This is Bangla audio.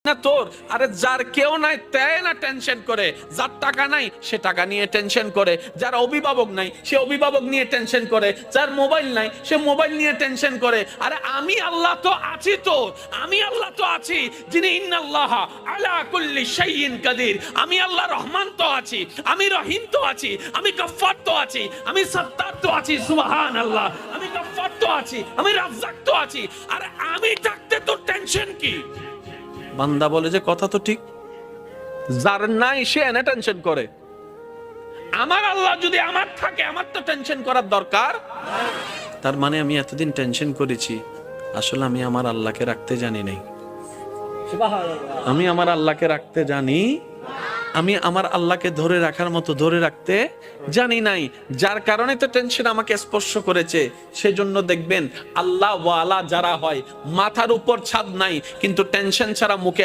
না তোর, আরে যার কেউ নাই তাই না টেনশন করে, যার টাকা নাই সে টাকা নিয়ে টেনশন করে, যার অভিভাবক নাই সে অভিভাবক নিয়ে টেনশন করে, যার মোবাইল নাই সে মোবাইল নিয়ে টেনশন করে। আরে আমি আল্লাহ তো আছি, তো আমি আল্লাহ তো আছি যিনি ইন্নাল্লাহ আলা কুল্লি শাইইন কাদির। আমি আল্লাহ রহমান তো আছি, আমি রহিম তো আছি, আমি গফফার তো আছি, আমি সত্তার তো আছি, সুবহানাল্লাহ, আমি গফফার তো আছি, আমি রাজ্জাক তো আছি। আরে আমি থাকতে তোর টেনশন কি? বান্দা বলে যে কথা তো ঠিক, যার নাই সে এনে টেনশন করে। আমার আল্লাহ যদি আমার থাকে, আমার তো টেনশন করার দরকার। তার মানে আমি এতদিন টেনশন করেছি, আসলে আমি আমার আল্লাহকে রাখতে জানি নাই। আমি আমার আল্লাহকে রাখতে জানি, আমি আমার আল্লাহকে ধরে রাখার মতো ধরে রাখতে জানি নাই, যার কারণে তো টেনশন আমাকে স্পর্শ করেছে। সেজন্য দেখবেন আল্লাহ ওয়ালা যারা হয়, মাথার উপর ছাদ নাই কিন্তু টেনশন ছাড়া মুখে